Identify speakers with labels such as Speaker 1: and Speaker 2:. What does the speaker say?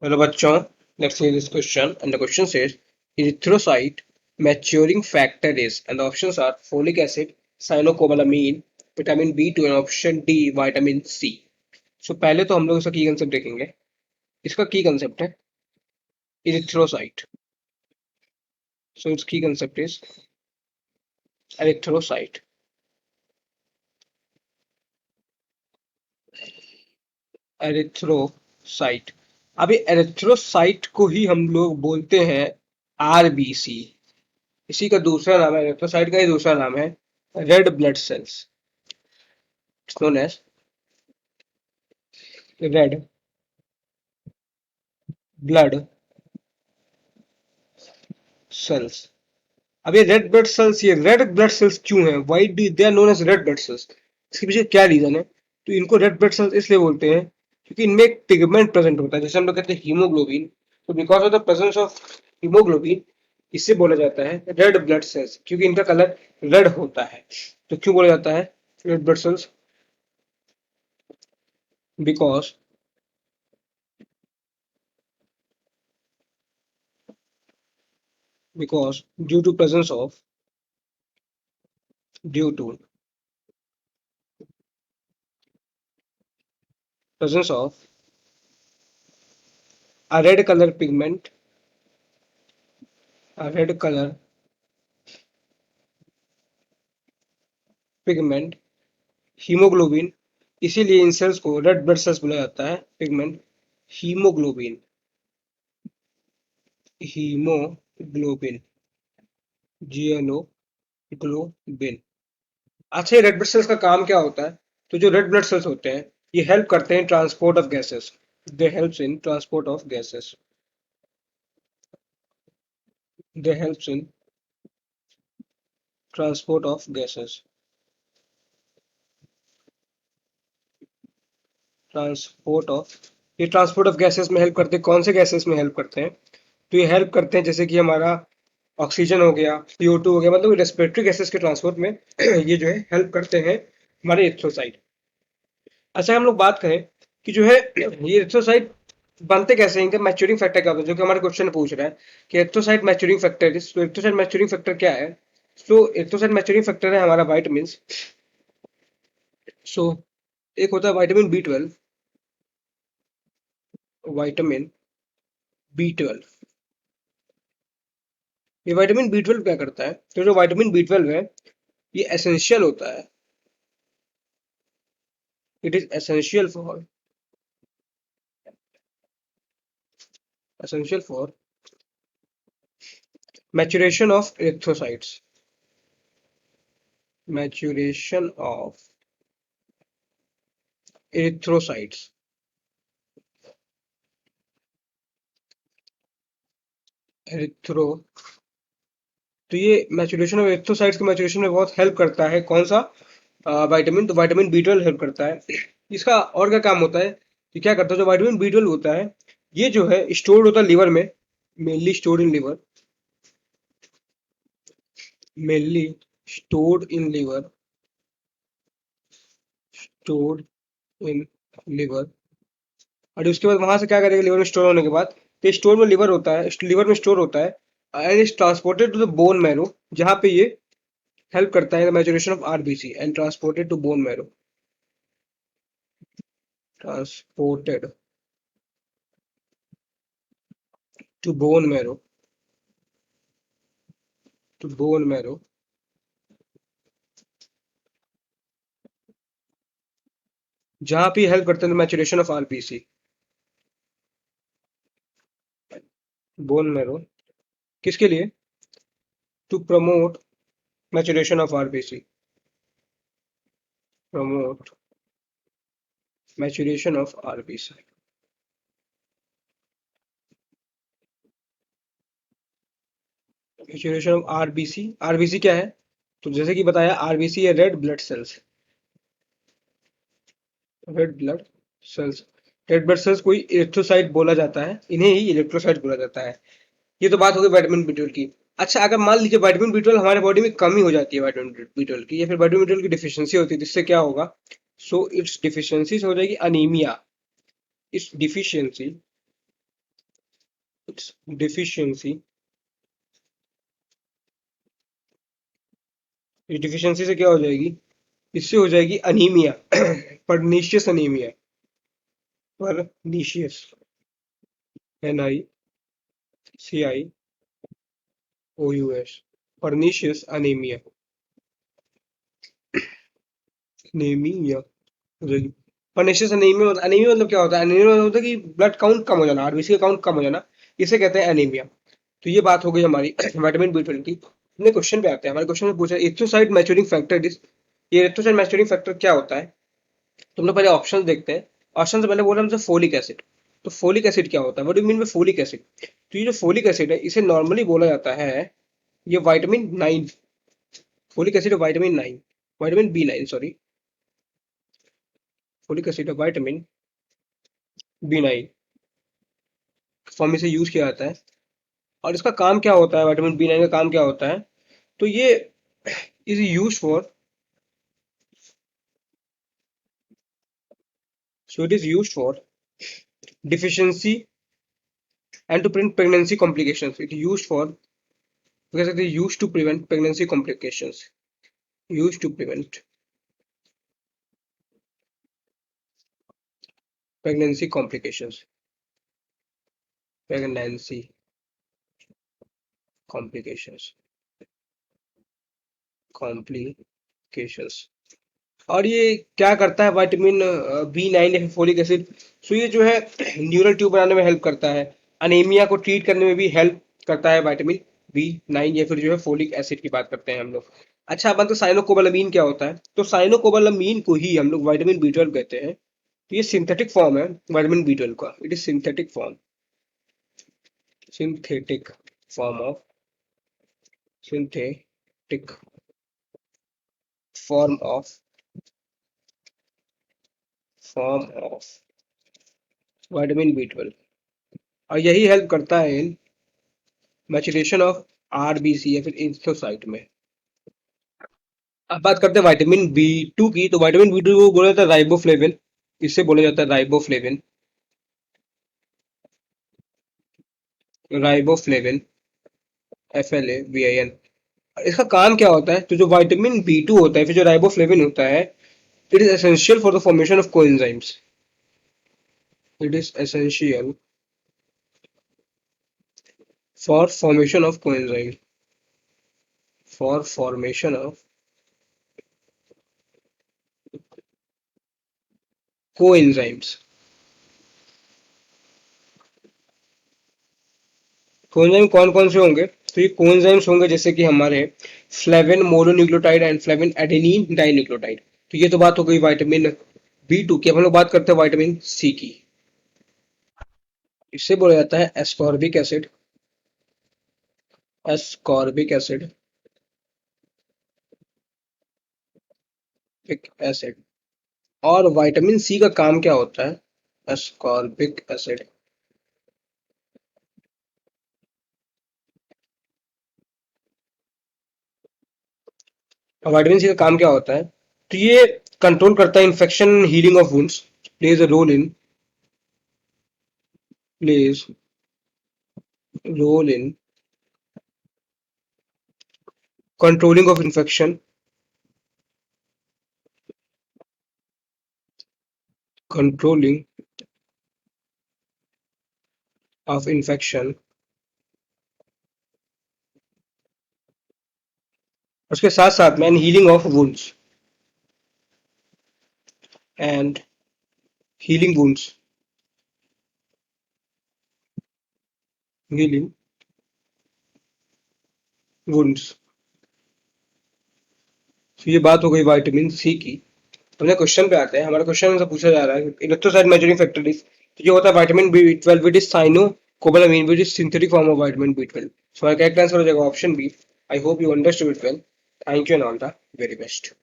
Speaker 1: Hello बच्चों, let's see this question and the question says erythrocyte maturing factor is and the options are folic acid, cyanocobalamin, vitamin B2 and option D vitamin C. So पहले तो हम लोग इसका की concept देखेंगे. इसका की कंसेप्ट है erythrocyte. So its key concept is erythrocyte. Erythrocyte. अभी एरिथ्रोसाइट को ही हम लोग बोलते हैं आरबीसी. इसी का दूसरा नाम है, एरिथ्रोसाइट का ही दूसरा नाम है red blood cells. It's known as red blood cells. अब ये रेड ब्लड सेल्स, ये रेड ब्लड सेल्स क्यों हैं? Why do they are known as red blood cells? इसके पीछे क्या रीजन है? तो इनको रेड ब्लड सेल्स इसलिए बोलते हैं क्योंकि इनमें एक पिगमेंट प्रेजेंट होता है, जैसे हम लोग कहते हैं हीमोग्लोबिन. तो because of the presence of haemoglobin इससे बोला जाता है रेड ब्लड सेल्स, क्योंकि इनका कलर रेड होता है. तो क्यों बोला जाता है red blood cells? Because because due to presence of a red color pigment, a red color pigment haemoglobin. इसीलिए इन सेल्स को रेड ब्लड सेल्स बोला जाता है. पिगमेंट हीमोग्लोबिन, हीमोग्लोबिन, जीएनओ ग्लोबिन. अच्छा, ये रेड ब्लड सेल्स का काम क्या होता है? तो जो रेड ब्लड सेल्स होते हैं ये हेल्प करते हैं transport of gases. They helps in transport of gases. They helps in transport of gases. Transport of ये ट्रांसपोर्ट ऑफ गैसेस में हेल्प करते हैं. कौन से गैसेस में हेल्प करते हैं? तो ये हेल्प करते हैं जैसे कि हमारा ऑक्सीजन हो गया, CO2 हो गया, मतलब रेस्पिरेटरी गैसेस के ट्रांसपोर्ट में ये जो है हेल्प करते हैं हमारे एरिथ्रोसाइट. अच्छा, हम लोग बात करें कि जो है ये एरिथ्रोसाइट बनते कैसे हैं, इनका मैच्योरिंग फैक्टर क्या होता है, जो कि हमारे क्वेश्चन में पूछ रहा है कि एरिथ्रोसाइट मैच्योरिंग फैक्टर इज. तो एरिथ्रोसाइट मैच्योरिंग फैक्टर क्या है? सो एरिथ्रोसाइट मैच्योरिंग फैक्टर है हमारा वाइटामिन. सो एक होता है वाइटामिन B12. वाइटामिन B12, ये वाइटामिन B12 क्या करता है? तो जो वाइटामिन B12 है ये एसेंशियल होता है. It is essential for maturation of erythrocytes. Maturation of erythrocytes. Erythro तो ये मैचुरेशन ऑफ एरिथ्रोसाइट्स के मैचुरेशन में बहुत हेल्प करता है. कौन सा विटामिन? तो वाइटामिन B12 हेल्प करता है. इसका और क्या काम होता है कि क्या करता है? जो वाइटामिन B12 होता है ये जो है स्टोर्ड होता है लिवर में. Mainly stored in liver. Mainly stored in liver. Stored in liver. और उसके बाद वहां से क्या करेगा लिवर में स्टोर होने के बाद? तो स्टोर में लिवर होता है, लिवर में स्टोर होता है and is transported to the bone marrow, जहां पे ये हेल्प करता है maturation of RBC and transported to bone marrow. Transported to bone marrow. To bone marrow, जहां पे हेल्प करते हैं maturation of RBC. Bone marrow किसके लिए? To promote maturation of RBC. Promote maturation of RBC. Maturation of RBC. RBC क्या है? तो जैसे कि बताया आरबीसी है red blood cells. Red blood cells. Red blood sales को इलेक्ट्रोसाइट बोला जाता है, इन्हें ही इलेक्ट्रोसाइट बोला जाता है. ये तो बात हो गई विटामिन B12 की. अच्छा, अगर मान लीजिए विटामिन B12 हमारे बॉडी में कमी हो जाती है विटामिन B12 की, या फिर विटामिन B12 की डिफिशियंसी होती है, जिससे क्या होगा? सो इट्स डिफिशियंसी हो जाएगी अनीमिया. इस डिफिशियंसी डिफिशियंसी, इस डिफिशियंसी से क्या हो जाएगी, इससे हो जाएगी anaemia pernicious anaemia, pernicious, NICIOUS, pernicious anaemia, anaemia हो जाएगी। परनीशियस अनीमिया, अनीमिया मतलब क्या होता है, अनीमिया मतलब होता है कि ब्लड काउंट कम हो जाना, आरबीसी का काउंट कम हो जाना, इसे कहते हैं अनीमिया। तो ये बात हो गई हमारी विटामिन बी 12 की। अपने क्वेश्चन पे आते हैं, हमारे क्वेश्चन में पूछा एरिथ्रोसाइट मैच्योरिंग फैक्टर इज, ये एरिथ्रोसाइट मैच्योरिंग फैक्टर क्या होता है। तो हम लोग पहले ऑप्शन देखते हैं। ऑप्शन से पहले बोला हमसे फोलिक एसिड। तो फोलिक एसिड क्या होता है, what do you mean by folic acid. तो ये जो फोलिक एसिड है इसे नॉर्मली बोला जाता है, ये vitamin 9, folic acid vitamin 9, vitamin B9 sorry, folic acid vitamin B9 form में से यूज किया जाता है। और इसका काम क्या होता है, विटामिन B9 का काम क्या होता है, तो ये is use for, so it is used for deficiency and to prevent pregnancy complications. It is used for, because it is used to prevent pregnancy complications, used to prevent pregnancy complications, pregnancy complications, complications। और ये क्या करता है vitamin B9 या folic acid, सो ये जो है neural tube बनाने में हेल्प करता है, अनीमिया को ट्रीट करने में भी हेल्प करता है विटामिन B9, या फिर जो है फोलिक एसिड की बात करते हैं हम लोग। अच्छा, अब तो साइनोकोबालामीन क्या होता है, तो साइनोकोबालामीन को ही हम लोग विटामिन B12 कहते हैं। तो ये सिंथेटिक फॉर्म है विटामिन B12 का, it is synthetic form, synthetic form of, synthetic form of, form of vitamin B12। और यही हेल्प करता है इन मैचुरेशन ऑफ आरबीसी या फिर इंथ्रोसाइट में। अब बात करते हैं विटामिन B2 की, तो विटामिन B2 को बोला जाता है राइबोफ्लेविन, इससे बोला जाता है राइबोफ्लेविन, राइबोफ्लेविन, FLAVIN। इसका काम क्या होता है, तो जो विटामिन B2 होता है, फिर जो राइबोफ्लेविन होता है, it is essential for the formation of coenzymes, it is essential for formation of coenzyme, for formation of coenzymes. Coenzyme कौन कौन से होंगे, तो ये कोएंजाइम्स होंगे जैसे कि हमारे flavin mononucleotide and flavin adenine dinucleotide. तो ये तो बात हो गई विटामिन B2 की। अब हम लोग बात करते हैं विटामिन C की। इससे बोला जाता है ascorbic acid, ascorbic acid, acid. और विटामिन C का काम क्या होता है, एस्कॉर्बिक एसिड, विटामिन C का काम क्या होता है, तो ये कंट्रोल करता है infection, healing of wounds, plays a role in, plays role in controlling of infection, controlling of infection. उसके साथ साथ में healing of wounds, and healing wounds, healing wounds. तो ये बात हो गई विटामिन C की। अपने क्वेश्चन पे आते हैं। हमारे क्वेश्चन में से पूछा जा रहा है इलेक्ट्रोसाइट मैच्योरिंग फैक्टर इज, तो ये होता है vitamin B12 which is cyanocobalamin which is synthetic form of vitamin B12। So correct answer हो जाएगा option B। I hope you understood it well. Thank you and all the very best.